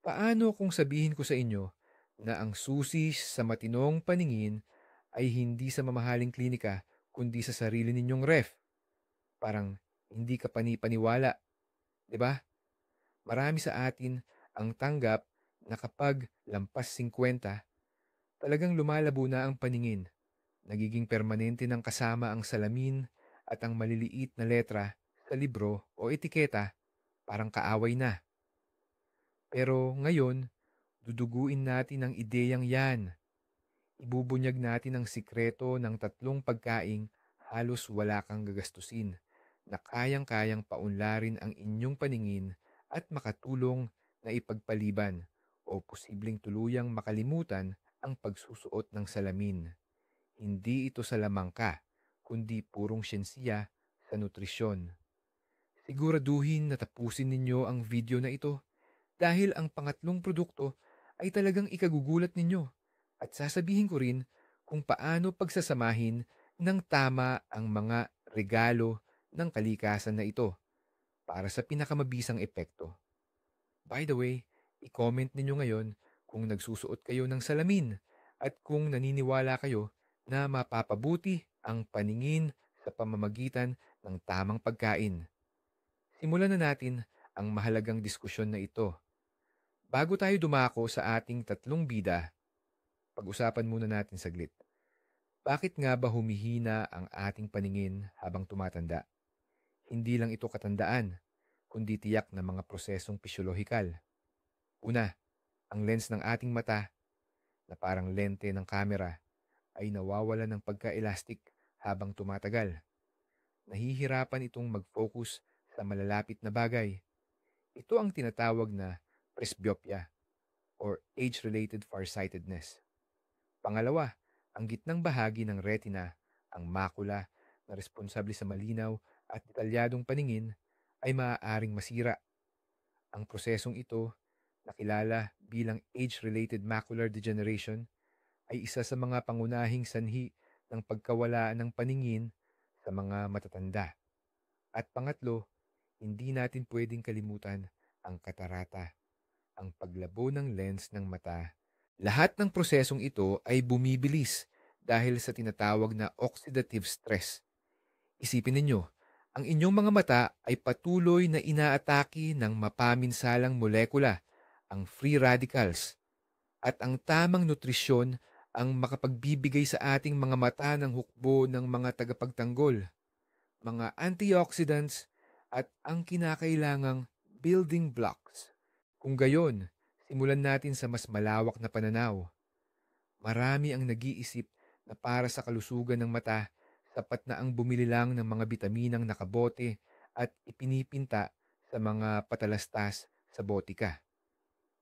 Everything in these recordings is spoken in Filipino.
Paano kung sabihin ko sa inyo na ang susi sa matinong paningin ay hindi sa mamahaling klinika kundi sa sarili ninyong ref? Parang hindi ka panipaniwala, 'di ba? Marami sa atin ang tanggap na kapag lampas 50, talagang lumalabo na ang paningin. Nagiging permanente ng kasama ang salamin at ang maliliit na letra sa libro o etiketa, parang kaaway na. Pero ngayon, duduguin natin ang ideyang yan. Ibubunyag natin ang sikreto ng tatlong pagkaing halos wala kang gagastusin na kayang-kayang paunlarin ang inyong paningin at makatulong na ipagpaliban o posibleng tuluyang makalimutan ang pagsusuot ng salamin. Hindi ito salamangka, kundi purong siyensiya sa nutrisyon. Siguraduhin na tapusin ninyo ang video na ito dahil ang pangatlong produkto ay talagang ikagugulat ninyo at sasabihin ko rin kung paano pagsasamahin ng tama ang mga regalo ng kalikasan na ito para sa pinakamabisang epekto. By the way, i-comment ninyo ngayon kung nagsusuot kayo ng salamin at kung naniniwala kayo na mapapabuti ang paningin sa pamamagitan ng tamang pagkain. Simulan na natin ang mahalagang diskusyon na ito. Bago tayo dumako sa ating tatlong bida, pag-usapan muna natin saglit. Bakit nga ba humihina ang ating paningin habang tumatanda? Hindi lang ito katandaan, kundi tiyak na mga prosesong pisyolohikal. Una, ang lens ng ating mata na parang lente ng kamera ay nawawala ng pagka-elastic habang tumatagal. Nahihirapan itong mag-focus sa malalapit na bagay. Ito ang tinatawag na presbyopia or age-related farsightedness. Pangalawa, ang gitnang bahagi ng retina, ang macula na responsable sa malinaw at detalyadong paningin ay maaaring masira. Ang prosesong ito, nakilala bilang age-related macular degeneration, ay isa sa mga pangunahing sanhi ng pagkawala ng paningin sa mga matatanda. At pangatlo, hindi natin pwedeng kalimutan ang katarata, ang paglabo ng lens ng mata. Lahat ng prosesong ito ay bumibilis dahil sa tinatawag na oxidative stress. Isipin ninyo, ang inyong mga mata ay patuloy na inaatake ng mapaminsalang molekula, ang free radicals, at ang tamang nutrisyon ang makapagbibigay sa ating mga mata ng hukbo ng mga tagapagtanggol, mga antioxidants, at ang kinakailangang building blocks. Kung gayon, simulan natin sa mas malawak na pananaw. Marami ang nag-iisip na para sa kalusugan ng mata, sapat na ang bumili lang ng mga bitaminang nakabote at ipinipinta sa mga patalastas sa botika.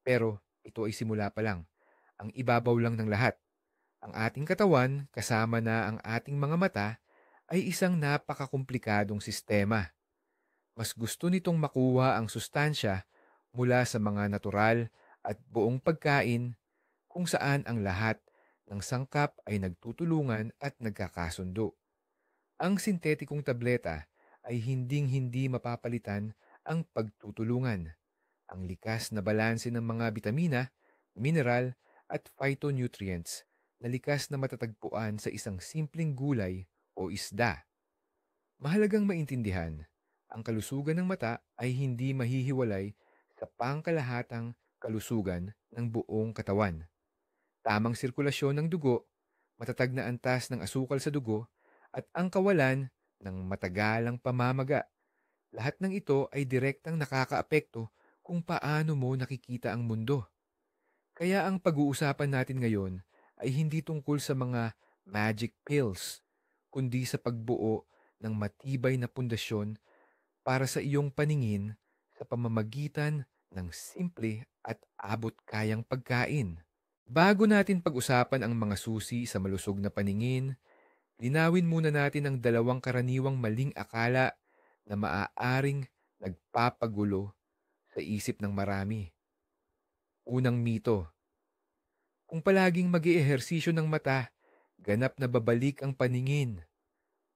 Pero ito ay simula pa lang. Ang ibabaw lang ng lahat. Ang ating katawan, kasama na ang ating mga mata, ay isang napakakomplikadong sistema. Mas gusto nitong makuha ang sustansya mula sa mga natural at buong pagkain kung saan ang lahat ng sangkap ay nagtutulungan at nagkakasundo. Ang sintetikong tableta ay hinding-hindi mapapalitan ang pagtutulungan. Ang likas na balanse ng mga bitamina, mineral at phytonutrients na likas na matatagpuan sa isang simpleng gulay o isda. Mahalagang maintindihan, ang kalusugan ng mata ay hindi mahihiwalay sa pangkalahatang kalusugan ng buong katawan. Tamang sirkulasyon ng dugo, matatag na antas ng asukal sa dugo, at ang kawalan ng matagalang pamamaga. Lahat ng ito ay direktang nakakaapekto kung paano mo nakikita ang mundo. Kaya ang pag-uusapan natin ngayon ay hindi tungkol sa mga magic pills, kundi sa pagbuo ng matibay na pundasyon para sa iyong paningin sa pamamagitan ng simple at abot-kayang pagkain. Bago natin pag-usapan ang mga susi sa malusog na paningin, linawin muna natin ang dalawang karaniwang maling akala na maaaring nagpapagulo sa isip ng marami. Unang mito, kung palaging mag-ehersisyo ng mata, ganap na babalik ang paningin.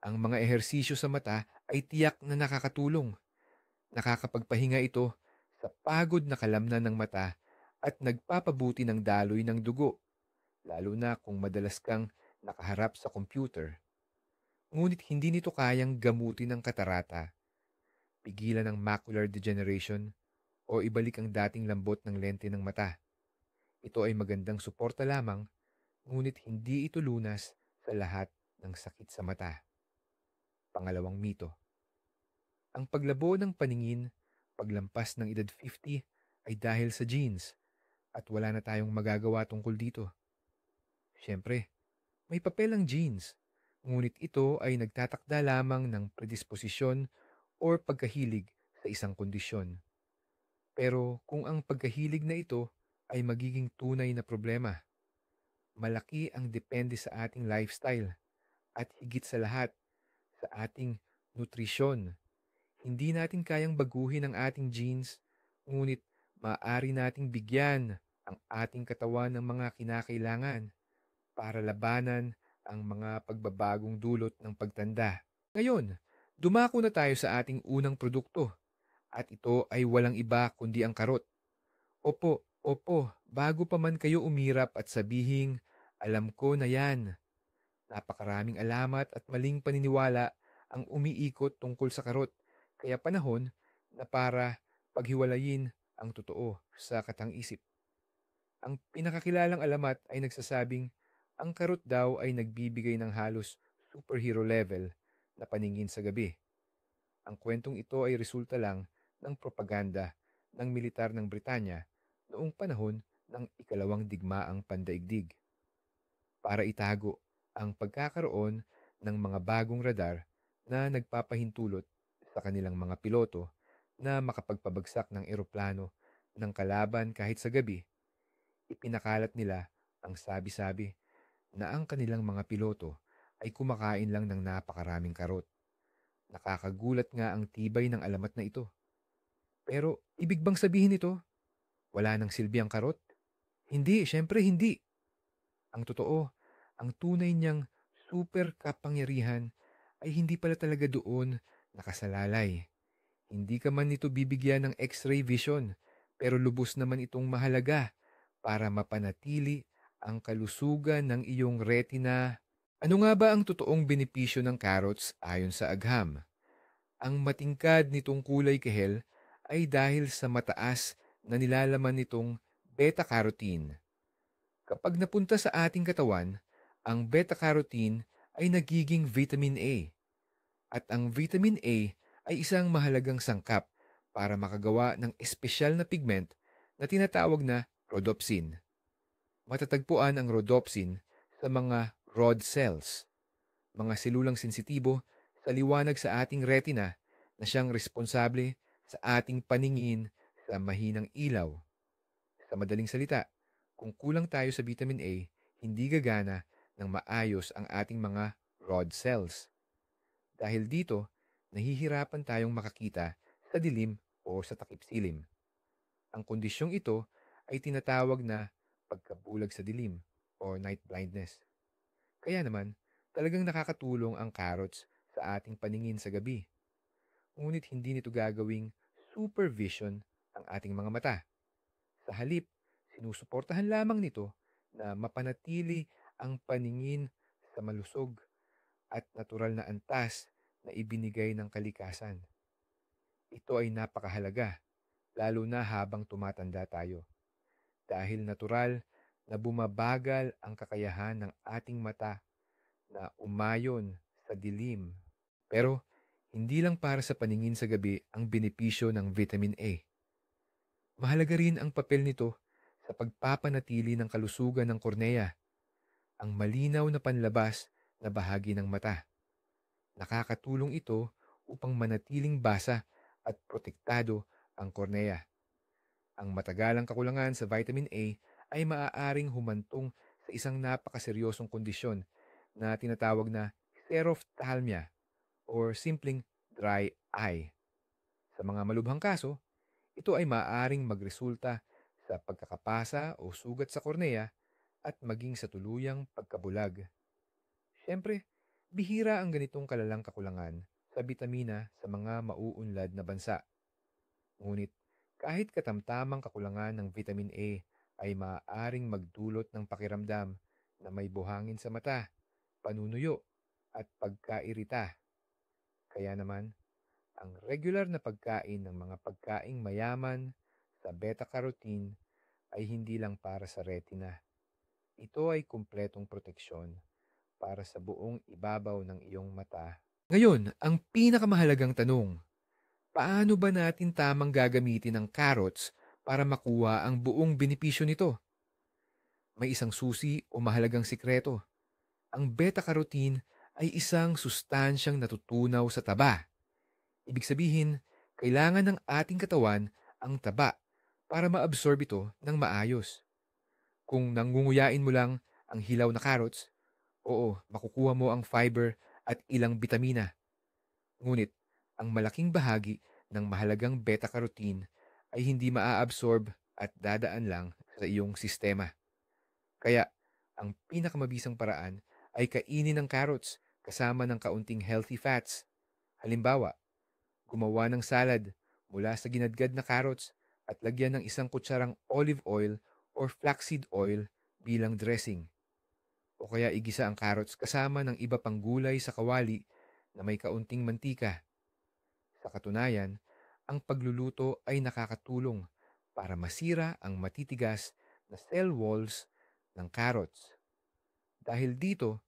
Ang mga ehersisyo sa mata ay tiyak na nakakatulong. Nakakapagpahinga ito sa pagod na kalamnan ng mata at nagpapabuti ng daloy ng dugo, lalo na kung madalas kang nakaharap sa computer. Ngunit hindi nito kayang gamutin ang katarata, pigilan ang macular degeneration, o ibalik ang dating lambot ng lente ng mata. Ito ay magandang suporta lamang, ngunit hindi ito lunas sa lahat ng sakit sa mata. Pangalawang mito. Ang paglabo ng paningin paglampas ng edad 50 ay dahil sa genes at wala na tayong magagawa tungkol dito. Siyempre, may papel ang genes, ngunit ito ay nagtatakda lamang ng predisposisyon or pagkahilig sa isang kondisyon. Pero kung ang pagkahilig na ito ay magiging tunay na problema, malaki ang depende sa ating lifestyle at higit sa lahat sa ating nutrisyon. Hindi natin kayang baguhin ang ating genes, ngunit maaari nating bigyan ang ating katawan ng mga kinakailangan para labanan ang mga pagbabagong dulot ng pagtanda. Ngayon, dumako na tayo sa ating unang produkto at ito ay walang iba kundi ang karot. Opo, opo, bago pa man kayo umirap at sabihing, alam ko na yan. Napakaraming alamat at maling paniniwala ang umiikot tungkol sa karot. Kaya panahon na para paghiwalayin ang totoo sa katang-isip. Ang pinakakilalang alamat ay nagsasabing ang karot daw ay nagbibigay ng halos superhero level na paningin sa gabi. Ang kwentong ito ay resulta lang ng propaganda ng militar ng Britanya noong panahon ng ikalawang digmaang pandaigdig para itago ang pagkakaroon ng mga bagong radar na nagpapahintulot sa kanilang mga piloto na makapagpabagsak ng eroplano ng kalaban kahit sa gabi. Ipinakalat nila ang sabi-sabi na ang kanilang mga piloto ay kumakain lang ng napakaraming karot. Nakakagulat nga ang tibay ng alamat na ito. Pero ibig bang sabihin ito, wala nang silbi ang karot? Hindi, syempre hindi. Ang totoo, ang tunay niyang super kapangyarihan ay hindi pala talaga doon nakasalalay. Hindi ka man nito bibigyan ng X-ray vision, pero lubos naman itong mahalaga para mapanatili ang kalusugan ng iyong retina. Ano nga ba ang totoong benepisyo ng carrots ayon sa agham? Ang matingkad nitong kulay kahel ay dahil sa mataas na nilalaman nitong beta-carotene. Kapag napunta sa ating katawan, ang beta-carotene ay nagiging vitamin A. At ang vitamin A ay isang mahalagang sangkap para makagawa ng espesyal na pigment na tinatawag na rhodopsin. Matatagpuan ang rhodopsin sa mga rod cells, mga selulang sensitibo sa liwanag sa ating retina na siyang responsable sa ating paningin sa mahinang ilaw. Sa madaling salita, kung kulang tayo sa vitamin A, hindi gagana ng maayos ang ating mga rod cells. Dahil dito, nahihirapan tayong makakita sa dilim o sa takip silim. Ang kondisyong ito ay tinatawag na pagkabulag sa dilim o night blindness. Kaya naman, talagang nakakatulong ang carrots sa ating paningin sa gabi. Ngunit hindi nito gagawing supervision ang ating mga mata. Sa halip, sinusuportahan lamang nito na mapanatili ang paningin sa malusog at natural na antas na ibinigay ng kalikasan. Ito ay napakahalaga, lalo na habang tumatanda tayo. Dahil natural na bumabagal ang kakayahan ng ating mata na umayon sa dilim. Pero hindi lang para sa paningin sa gabi ang benepisyo ng vitamin A. Mahalaga rin ang papel nito sa pagpapanatili ng kalusugan ng kornea, ang malinaw na panlabas na bahagi ng mata. Nakakatulong ito upang manatiling basa at protektado ang kornea. Ang matagalang kakulangan sa vitamin A ay maaaring humantong sa isang napakaseryosong kondisyon na tinatawag na xerophthalmia or simpleng dry eye. Sa mga malubhang kaso, ito ay maaaring magresulta sa pagkakapasa o sugat sa kornea at maging sa tuluyang pagkabulag. Siyempre, bihira ang ganitong kalalang kakulangan sa bitamina sa mga mauunlad na bansa. Ngunit Kahit katamtamang kakulangan ng vitamin A ay maaaring magdulot ng pakiramdam na may buhangin sa mata, panunuyo, at pagkairita. Kaya naman, ang regular na pagkain ng mga pagkaing mayaman sa beta-carotene ay hindi lang para sa retina. Ito ay kumpletong proteksyon para sa buong ibabaw ng iyong mata. Ngayon, ang pinakamahalagang tanong, paano ba natin tamang gagamitin ang carrots para makuha ang buong benepisyo nito? May isang susi o mahalagang sikreto. Ang beta-carotene ay isang sustansyang natutunaw sa taba. Ibig sabihin, kailangan ng ating katawan ang taba para maabsorb ito ng maayos. Kung nangunguyain mo lang ang hilaw na carrots, oo, makukuha mo ang fiber at ilang bitamina. Ngunit, ang malaking bahagi ng mahalagang beta-carotene ay hindi maa-absorb at dadaan lang sa iyong sistema. Kaya, ang pinakamabisang paraan ay kainin ng carrots kasama ng kaunting healthy fats. Halimbawa, gumawa ng salad mula sa ginadgad na carrots at lagyan ng isang kutsarang olive oil or flaxseed oil bilang dressing. O kaya igisa ang carrots kasama ng iba pang gulay sa kawali na may kaunting mantika. Sa katunayan, ang pagluluto ay nakakatulong para masira ang matitigas na cell walls ng carrots. Dahil dito,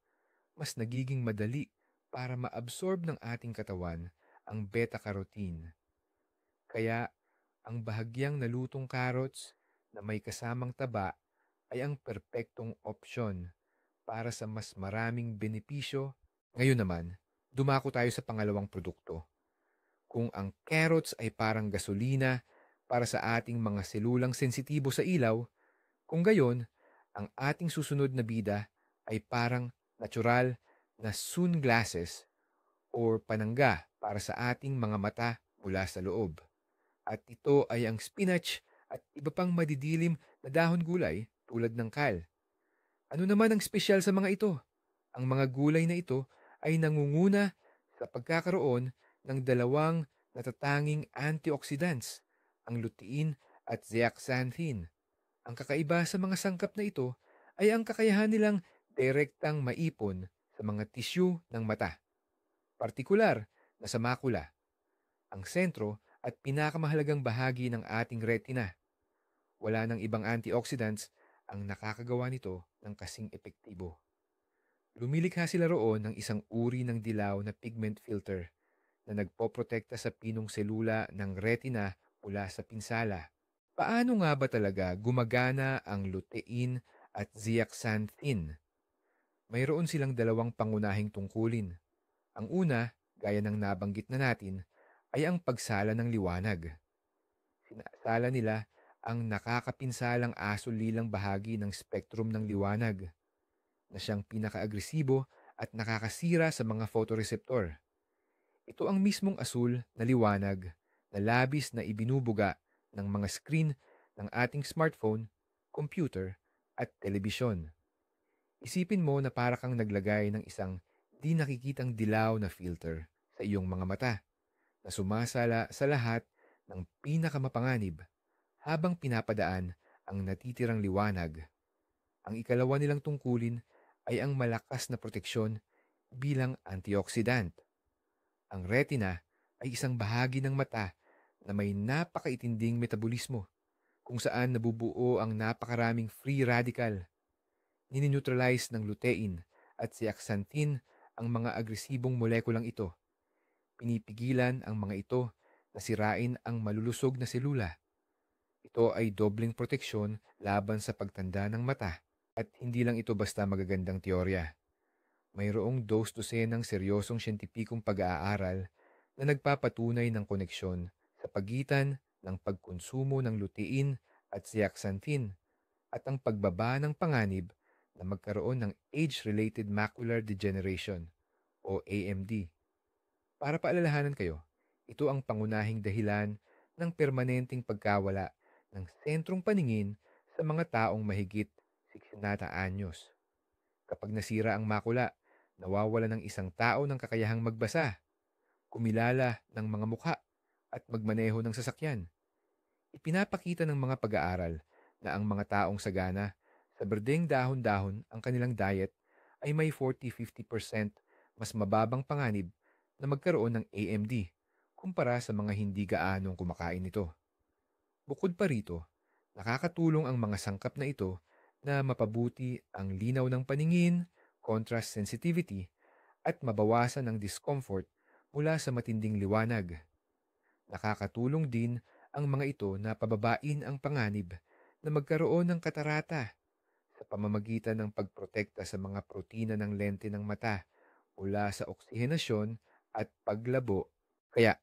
mas nagiging madali para maabsorb ng ating katawan ang beta-carotene. Kaya, ang bahagyang nalutong carrots na may kasamang taba ay ang perpektong opsyon para sa mas maraming benepisyo. Ngayon naman, dumako tayo sa pangalawang produkto. Kung ang carrots ay parang gasolina para sa ating mga selulang sensitibo sa ilaw, kung gayon, ang ating susunod na bida ay parang natural na sunglasses or panangga para sa ating mga mata mula sa loob. At ito ay ang spinach at iba pang madidilim na dahon gulay tulad ng kale. Ano naman ang espesyal sa mga ito? Ang mga gulay na ito ay nangunguna sa pagkakaroon ng dalawang natatanging antioxidants, ang lutein at zeaxanthin. Ang kakaiba sa mga sangkap na ito ay ang kakayahan nilang direktang maipon sa mga tissue ng mata, partikular na sa makula, ang sentro at pinakamahalagang bahagi ng ating retina. Wala ng ibang antioxidants ang nakakagawa nito ng kasing epektibo. Lumilikha sila roon ng isang uri ng dilaw na pigment filter na nagpoprotekta sa pinong selula ng retina mula sa pinsala. Paano nga ba talaga gumagana ang lutein at zeaxanthin? Mayroon silang dalawang pangunahing tungkulin. Ang una, gaya ng nabanggit na natin, ay ang pagsala ng liwanag. Sinasala nila ang nakakapinsalang asul-lilang bahagi ng spectrum ng liwanag na siyang pinaka-agresibo at nakakasira sa mga photoreceptor. Ito ang mismong asul na liwanag na labis na ibinubuga ng mga screen ng ating smartphone, computer, at telebisyon. Isipin mo na para kang naglagay ng isang di nakikitang dilaw na filter sa iyong mga mata na sumasala sa lahat ng pinakamapanganib habang pinapadaan ang natitirang liwanag. Ang ikalawa nilang tungkulin ay ang malakas na proteksyon bilang antioxidant. Ang retina ay isang bahagi ng mata na may napakaitinding metabolismo kung saan nabubuo ang napakaraming free radical. Ninineutralize ng lutein at zeaxanthin ang mga agresibong molekulang ito. Pinipigilan ang mga ito na sirain ang malulusog na selula. Ito ay dobleng proteksyon laban sa pagtanda ng mata at hindi lang ito basta magagandang teorya. Mayroong dos-dosenang seryosong siyentipikong pag-aaral na nagpapatunay ng koneksyon sa pagitan ng pagkonsumo ng lutein at zeaxanthin at ang pagbaba ng panganib na magkaroon ng age-related macular degeneration o AMD. Para paalalahanan kayo, ito ang pangunahing dahilan ng permanenteng pagkawala ng sentrong paningin sa mga taong mahigit 60 anyos. Kapag nasira ang makula, nawawala ng isang tao ng kakayahang magbasa, kumilala ng mga mukha, at magmaneho ng sasakyan. Ipinapakita ng mga pag-aaral na ang mga taong sagana sa berdeng dahon-dahon ang kanilang diet ay may 40-50% mas mababang panganib na magkaroon ng AMD kumpara sa mga hindi gaanong kumakain nito. Bukod pa rito, nakakatulong ang mga sangkap na ito na mapabuti ang linaw ng paningin, contrast sensitivity, at mabawasan ang discomfort mula sa matinding liwanag. Nakakatulong din ang mga ito na pababain ang panganib na magkaroon ng katarata sa pamamagitan ng pagprotekta sa mga protina ng lente ng mata mula sa oksihenasyon at paglabo. Kaya,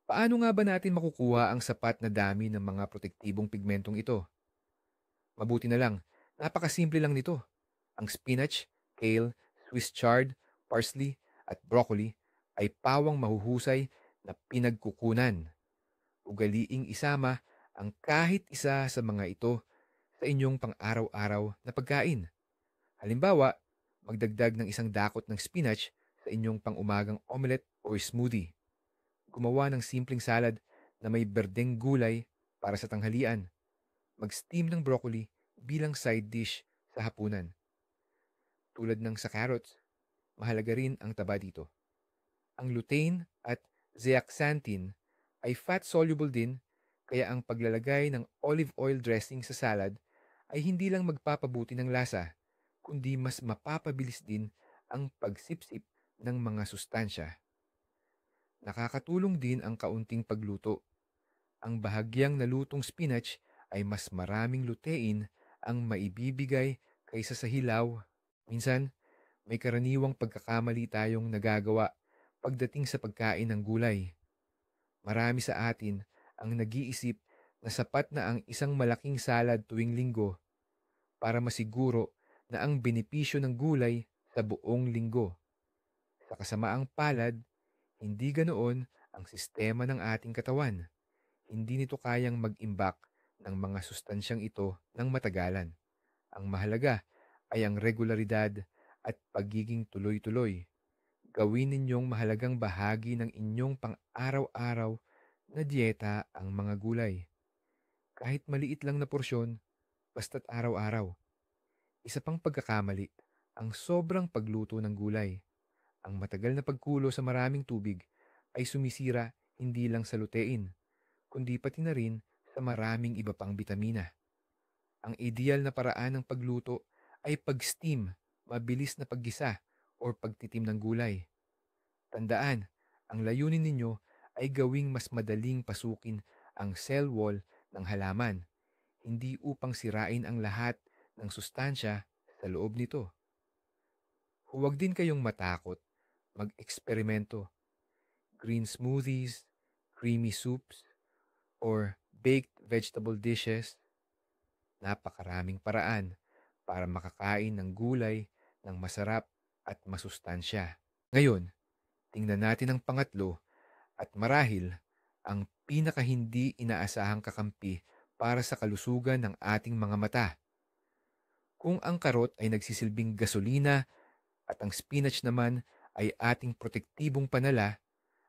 paano nga ba natin makukuha ang sapat na dami ng mga protektibong pigmentong ito? Mabuti na lang, napakasimple lang nito. Ang spinach, kale, Swiss chard, parsley, at broccoli ay pawang mahuhusay na pinagkukunan. Ugaliing isama ang kahit isa sa mga ito sa inyong pang-araw-araw na pagkain. Halimbawa, magdagdag ng isang dakot ng spinach sa inyong pang-umagang omelette o smoothie. Gumawa ng simpleng salad na may berdeng gulay para sa tanghalian. Mag-steam ng broccoli bilang side dish sa hapunan. Tulad ng sa carrots, mahalaga rin ang taba dito. Ang lutein at zeaxanthin ay fat-soluble din, kaya ang paglalagay ng olive oil dressing sa salad ay hindi lang magpapabuti ng lasa, kundi mas mapapabilis din ang pagsipsip ng mga sustansya. Nakakatulong din ang kaunting pagluto. Ang bahagyang nalutong spinach ay mas maraming lutein ang maibibigay kaysa sa hilaw. Minsan, may karaniwang pagkakamali tayong nagagawa pagdating sa pagkain ng gulay. Marami sa atin ang nag-iisip na sapat na ang isang malaking salad tuwing linggo para masiguro na ang benepisyo ng gulay sa buong linggo. Sa kasamaang palad, hindi ganoon ang sistema ng ating katawan. Hindi nito kayang mag-imbak ng mga sustansyang ito ng matagalan. Ang mahalaga ay ang regularidad at pagiging tuloy-tuloy. Gawin ninyong mahalagang bahagi ng inyong pang-araw-araw na dieta ang mga gulay. Kahit maliit lang na porsyon, basta't araw-araw. Isa pang pagkakamali, ang sobrang pagluto ng gulay. Ang matagal na pagkulo sa maraming tubig ay sumisira hindi lang sa lutein, kundi pati na rin sa maraming iba pang bitamina. Ang ideal na paraan ng pagluto ay pag-steam, mabilis na paggisa, o pagtitim ng gulay. Tandaan, ang layunin ninyo ay gawing mas madaling pasukin ang cell wall ng halaman, hindi upang sirain ang lahat ng sustansya sa loob nito. Huwag din kayong matakot mag-eksperimento. Green smoothies, creamy soups, or baked vegetable dishes. Napakaraming paraan para makakain ng gulay ng masarap at masustansya. Ngayon, tingnan natin ang pangatlo at marahil ang pinakahindi inaasahang kakampi para sa kalusugan ng ating mga mata. Kung ang karot ay nagsisilbing gasolina at ang spinach naman ay ating protektibong panala,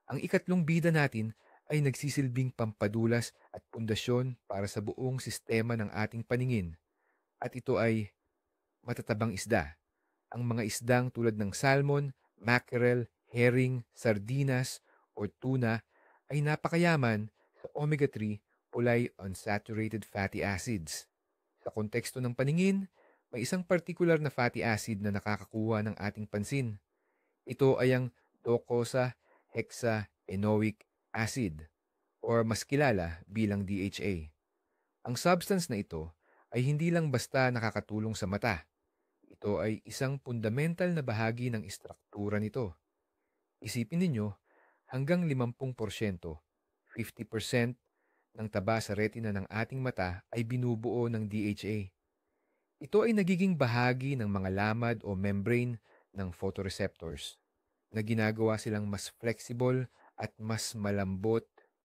ang ikatlong bida natin ay nagsisilbing pampadulas at pundasyon para sa buong sistema ng ating paningin. At ito ay matatabang isda. Ang mga isdang tulad ng salmon, mackerel, herring, sardinas, o tuna ay napakayaman sa omega-3 polyunsaturated fatty acids. Sa konteksto ng paningin, may isang partikular na fatty acid na nakakakuha ng ating pansin. Ito ay ang docosahexaenoic acid or mas kilala bilang DHA. Ang substance na ito ay hindi lang basta nakakatulong sa mata. Ito ay isang fundamental na bahagi ng istruktura nito. Isipin ninyo, hanggang 50%, 50% ng taba sa retina ng ating mata ay binubuo ng DHA. Ito ay nagiging bahagi ng mga lamad o membrane ng photoreceptors na ginagawa silang mas flexible at mas malambot.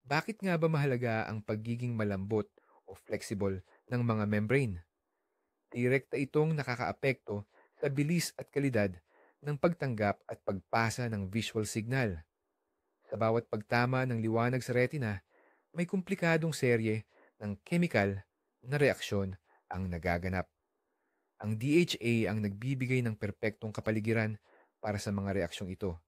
Bakit nga ba mahalaga ang pagiging malambot o flexible ng mga membrane? Direkta itong nakakaapekto sa bilis at kalidad ng pagtanggap at pagpasa ng visual signal. Sa bawat pagtama ng liwanag sa retina, may komplikadong serye ng chemical na reaksyon ang nagaganap. Ang DHA ang nagbibigay ng perpektong kapaligiran para sa mga reaksyong ito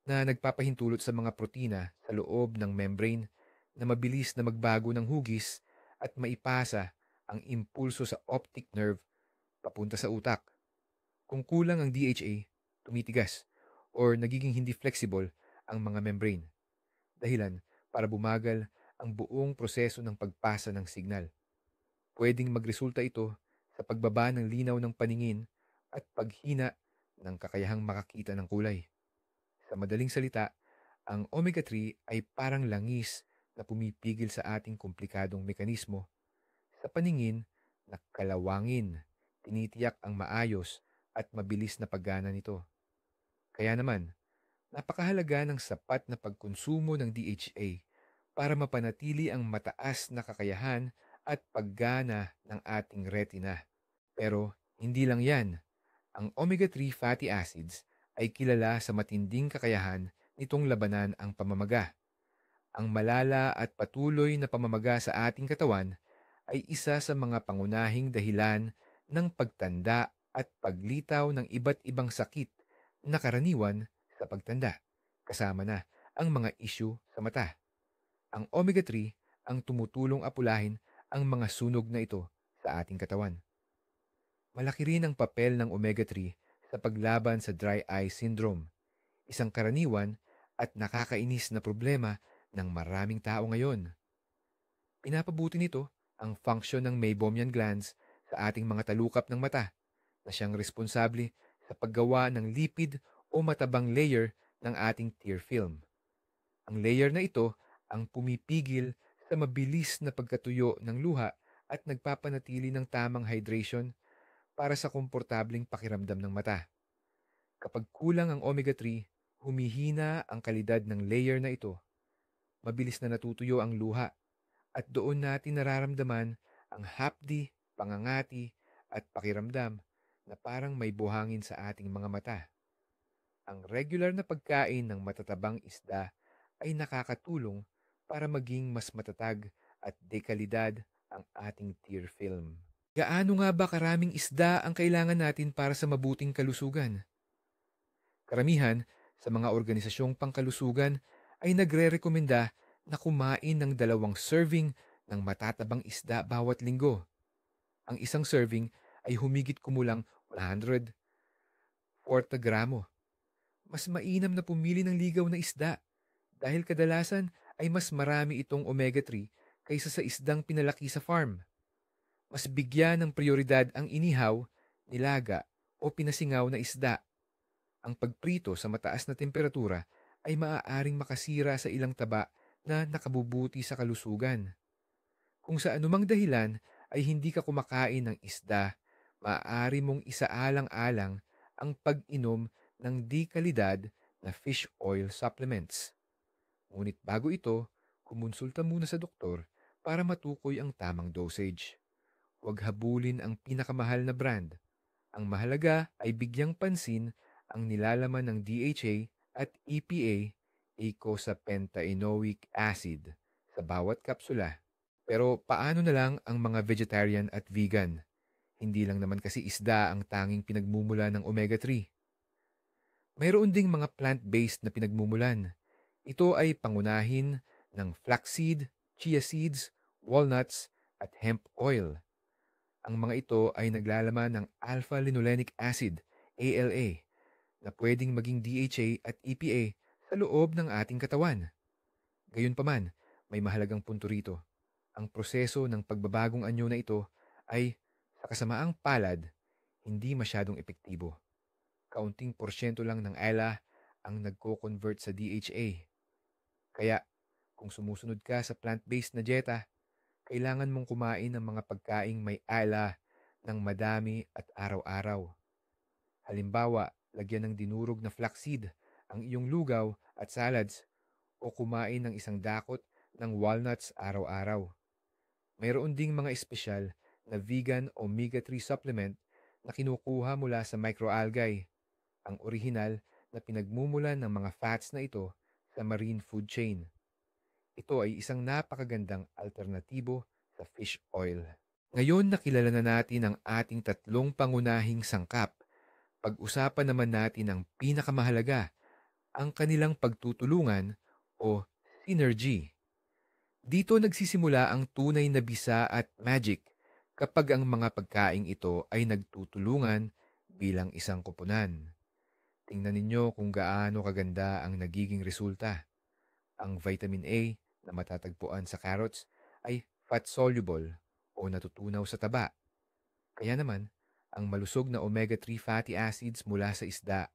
na nagpapahintulot sa mga protina sa loob ng membrane na mabilis na magbago ng hugis at maipasa ang impulso sa optic nerve papunta sa utak. Kung kulang ang DHA, tumitigas or nagiging hindi flexible ang mga membrane. Dahilan para bumagal ang buong proseso ng pagpasa ng signal. Pwedeng magresulta ito sa pagbaba ng linaw ng paningin at paghina ng kakayahang makakita ng kulay. Sa madaling salita, ang omega-3 ay parang langis na pumipigil sa ating komplikadong mekanismo sa paningin na kalawangin, tinitiyak ang maayos at mabilis na paggana nito. Kaya naman, napakahalaga ng sapat na pagkonsumo ng DHA para mapanatili ang mataas na kakayahan at paggana ng ating retina. Pero hindi lang yan. Ang omega-3 fatty acids ay kilala sa matinding kakayahan nitong labanan ang pamamaga. Ang malala at patuloy na pamamaga sa ating katawan ay isa sa mga pangunahing dahilan ng pagtanda at paglitaw ng iba't ibang sakit na karaniwan sa pagtanda, kasama na ang mga isyu sa mata. Ang omega-3 ang tumutulong apulahin ang mga sunog na ito sa ating katawan. Malaki rin ang papel ng omega-3 sa paglaban sa dry eye syndrome, isang karaniwan at nakakainis na problema ng maraming tao ngayon. Pinapabuti nito ang function ng meibomian glands sa ating mga talukap ng mata na siyang responsable sa paggawa ng lipid o matabang layer ng ating tear film. Ang layer na ito ang pumipigil sa mabilis na pagkatuyo ng luha at nagpapanatili ng tamang hydration para sa komportabling pakiramdam ng mata. Kapag kulang ang omega-3, humihina ang kalidad ng layer na ito. Mabilis na natutuyo ang luha at doon natin nararamdaman ang hapdi, pangangati at pakiramdam na parang may buhangin sa ating mga mata. Ang regular na pagkain ng matatabang isda ay nakakatulong para maging mas matatag at dekalidad ang ating tear film. Gaano nga ba karaming isda ang kailangan natin para sa mabuting kalusugan? Karamihan sa mga organisasyong pangkalusugan ay nagre-rekomenda na kumain ng 2 serving ng matatabang isda bawat linggo. Ang isang serving ay humigit kumulang 140 gramo. Mas mainam na pumili ng ligaw na isda dahil kadalasan ay mas marami itong omega-3 kaysa sa isdang pinalaki sa farm. Mas bigyan ng prioridad ang inihaw, nilaga o pinasingaw na isda. Ang pagprito sa mataas na temperatura ay maaaring makasira sa ilang taba na nakabubuti sa kalusugan. Kung sa anumang dahilan ay hindi ka kumakain ng isda, maaari mong isaalang-alang ang pag-inom ng di-kalidad na fish oil supplements. Ngunit bago ito, kumonsulta muna sa doktor para matukoy ang tamang dosage. Huwag habulin ang pinakamahal na brand. Ang mahalaga ay bigyang pansin ang nilalaman ng DHA at EPA, eicosapentaenoic acid, sa bawat kapsula. Pero paano na lang ang mga vegetarian at vegan? Hindi lang naman kasi isda ang tanging pinagmumula ng omega-3. Mayroon ding mga plant-based na pinagmumulan. Ito ay pangunahin ng flaxseed, chia seeds, walnuts, at hemp oil. Ang mga ito ay naglalaman ng alpha-linolenic acid, ALA, na pwedeng maging DHA at EPA sa loob ng ating katawan. Gayunpaman, may mahalagang punto rito. Ang proseso ng pagbabagong anyo na ito ay, sa kasamaang palad, hindi masyadong epektibo. Kaunting porsyento lang ng ALA ang nagko-convert sa DHA. Kaya, kung sumusunod ka sa plant-based na dieta, kailangan mong kumain ng mga pagkaing may ALA ng madami at araw-araw. Halimbawa, lagyan ng dinurog na flaxseed ang iyong lugaw at salads o kumain ng isang dakot ng walnuts araw-araw. Mayroon ding mga espesyal na vegan omega-3 supplement na kinukuha mula sa microalgae, ang orihinal na pinagmumulan ng mga fats na ito sa marine food chain. Ito ay isang napakagandang alternatibo sa fish oil. Ngayon nakilala na natin ang ating tatlong pangunahing sangkap. Pag-usapan naman natin ang pinakamahalaga, ang kanilang pagtutulungan o synergy. Dito nagsisimula ang tunay na bisa at magic kapag ang mga pagkaing ito ay nagtutulungan bilang isang koponan. Tingnan ninyo kung gaano kaganda ang nagiging resulta. Ang vitamin A na matatagpuan sa carrots ay fat-soluble o natutunaw sa taba. Kaya naman, ang malusog na omega-3 fatty acids mula sa isda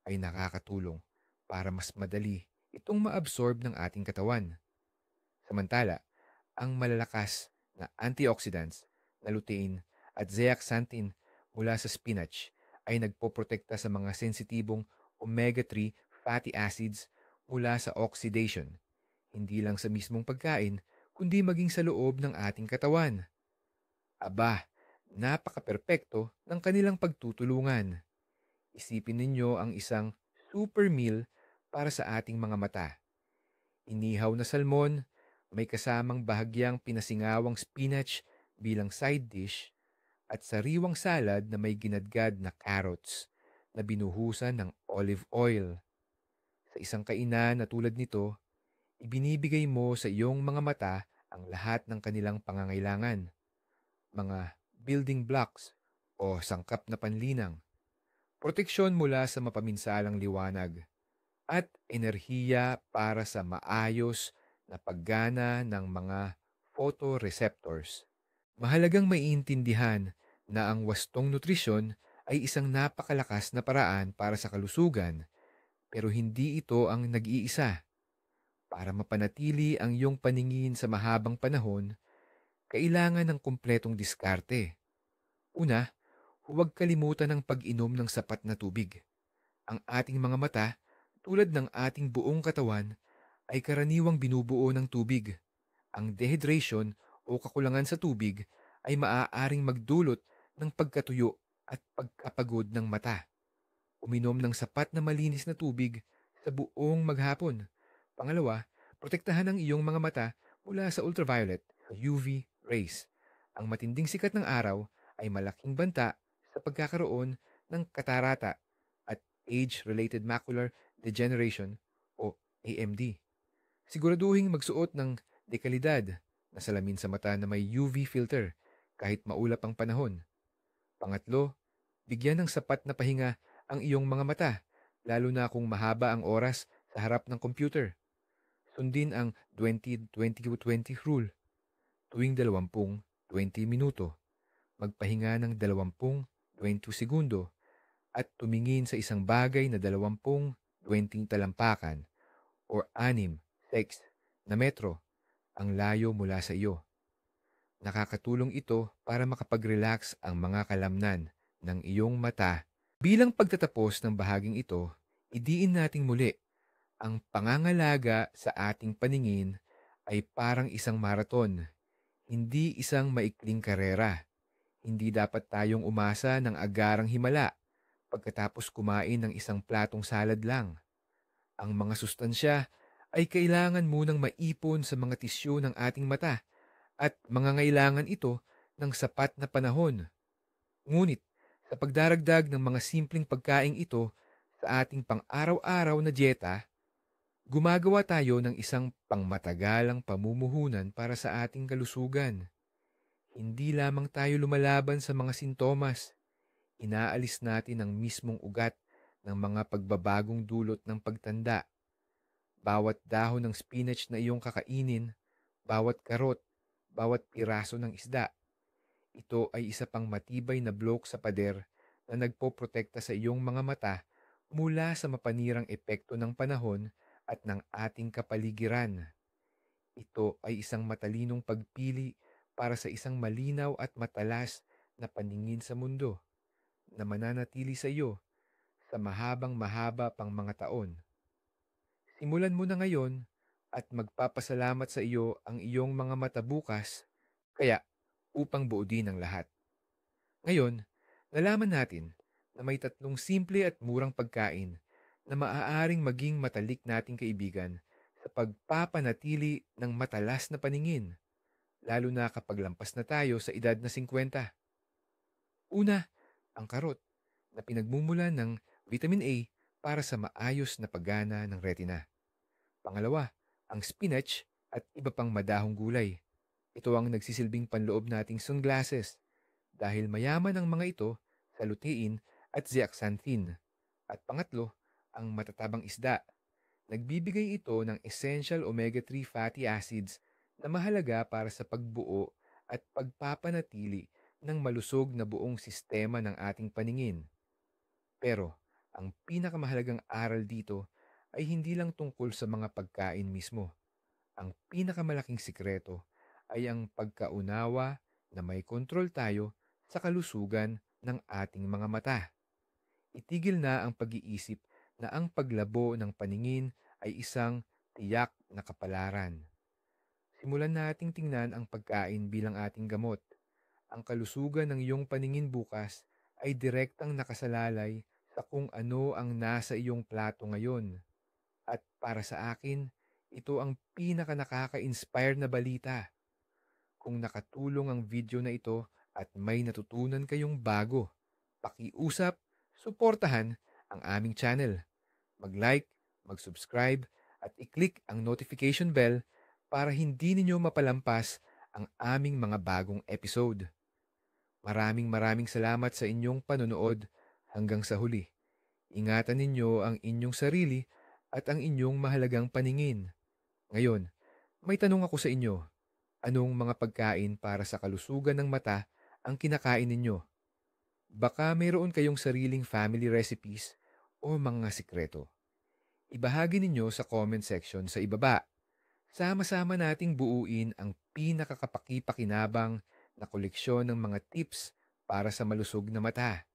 ay nakakatulong para mas madali itong maabsorb ng ating katawan. Samantala, ang malalakas na antioxidants na lutein at zeaxanthin mula sa spinach ay nagpoprotekta sa mga sensitibong omega-3 fatty acids mula sa oxidation, hindi lang sa mismong pagkain, kundi maging sa loob ng ating katawan. Aba, napaka-perpekto ng kanilang pagtutulungan. Isipin ninyo ang isang super meal para sa ating mga mata. Inihaw na salmon, may kasamang bahagyang pinasingawang spinach bilang side dish, at sariwang salad na may ginadgad na carrots na binuhusan ng olive oil. Sa isang kainan na tulad nito, ibinibigay mo sa iyong mga mata ang lahat ng kanilang pangangailangan, mga building blocks o sangkap na panlinang, proteksyon mula sa mapaminsalang liwanag, at enerhiya para sa maayos na paggana ng mga photoreceptors. Mahalagang maiintindihan na ang wastong nutrisyon ay isang napakalakas na paraan para sa kalusugan, pero hindi ito ang nag-iisa. Para mapanatili ang iyong paningin sa mahabang panahon, kailangan ng kumpletong diskarte. Una, huwag kalimutan ang pag-inom ng sapat na tubig. Ang ating mga mata, tulad ng ating buong katawan, ay karaniwang binubuo ng tubig. Ang dehydration o kakulangan sa tubig ay maaaring magdulot ng pagkatuyo at pagkapagod ng mata. Uminom ng sapat na malinis na tubig sa buong maghapon. Pangalawa, protektahan ang iyong mga mata mula sa ultraviolet UV rays. Ang matinding sikat ng araw ay malaking banta sa pagkakaroon ng katarata at age-related macular degeneration o AMD. Siguraduhing magsuot ng dekalidad na salamin sa mata na may UV filter kahit maulap ang panahon. Pangatlo, bigyan ng sapat na pahinga ang iyong mga mata, lalo na kung mahaba ang oras sa harap ng computer. Sundin ang 20-20-20 rule. Tuwing 20 minuto, magpahinga ng 20 segundo at tumingin sa isang bagay na 20 talampakan o 6 na metro ang layo mula sa iyo. Nakakatulong ito para makapag-relax ang mga kalamnan ng iyong mata. Bilang pagtatapos ng bahaging ito, idiin nating muli, ang pangangalaga sa ating paningin ay parang isang maraton, hindi isang maikling karera. Hindi dapat tayong umasa ng agarang himala pagkatapos kumain ng isang platong salad lang. Ang mga sustansya ay kailangan munang maipon sa mga tisyo ng ating mata at mangangailangan ito ng sapat na panahon. Ngunit sa pagdaragdag ng mga simpleng pagkaing ito sa ating pang-araw-araw na dieta, gumagawa tayo ng isang pangmatagalang pamumuhunan para sa ating kalusugan. Hindi lamang tayo lumalaban sa mga sintomas, inaalis natin ang mismong ugat ng mga pagbabagong dulot ng pagtanda. Bawat dahon ng spinach na iyong kakainin, bawat karot, bawat piraso ng isda, ito ay isa pang matibay na blok sa pader na nagpoprotekta sa iyong mga mata mula sa mapanirang epekto ng panahon at ng ating kapaligiran. Ito ay isang matalinong pagpili para sa isang malinaw at matalas na paningin sa mundo na mananatili sa iyo sa mahabang mahaba pang mga taon. Simulan mo na ngayon at magpapasalamat sa iyo ang iyong mga mata bukas, kaya upang buo din ang lahat. Ngayon, nalaman natin na may tatlong simple at murang pagkain na maaaring maging matalik nating kaibigan sa pagpapanatili ng matalas na paningin. lalo na kapag lampas na tayo sa edad na 50. Una, ang karot na pinagmumulan ng vitamin A para sa maayos na paggana ng retina. Pangalawa, ang spinach at iba pang madahong gulay. Ito ang nagsisilbing panloob nating sunglasses dahil mayaman ang mga ito sa lutein at zeaxanthin. At pangatlo, ang matatabang isda. Nagbibigay ito ng essential omega-3 fatty acids na mahalaga para sa pagbuo at pagpapanatili ng malusog na buong sistema ng ating paningin. Pero, ang pinakamahalagang aral dito ay hindi lang tungkol sa mga pagkain mismo. Ang pinakamalaking sikreto ay ang pagkaunawa na may kontrol tayo sa kalusugan ng ating mga mata. Itigil na ang pag-iisip na ang paglabo ng paningin ay isang tiyak na kapalaran. Simulan nating tingnan ang pagkain bilang ating gamot. Ang kalusugan ng iyong paningin bukas ay direktang nakasalalay sa kung ano ang nasa iyong plato ngayon. At para sa akin, ito ang pinaka nakaka-inspire na balita. Kung nakatulong ang video na ito at may natutunan kayong bago, pakiusap, suportahan ang aming channel. Mag-like, mag-subscribe at i-click ang notification bell para hindi ninyo mapalampas ang aming mga bagong episode. Maraming salamat sa inyong panonood hanggang sa huli. Ingatan ninyo ang inyong sarili at ang inyong mahalagang paningin. Ngayon, may tanong ako sa inyo. Anong mga pagkain para sa kalusugan ng mata ang kinakain ninyo? Baka mayroon kayong sariling family recipes o mga sikreto. Ibahagi ninyo sa comment section sa ibaba. Sama-sama nating buuin ang pinakakapaki-pakinabang na koleksyon ng mga tips para sa malusog na mata.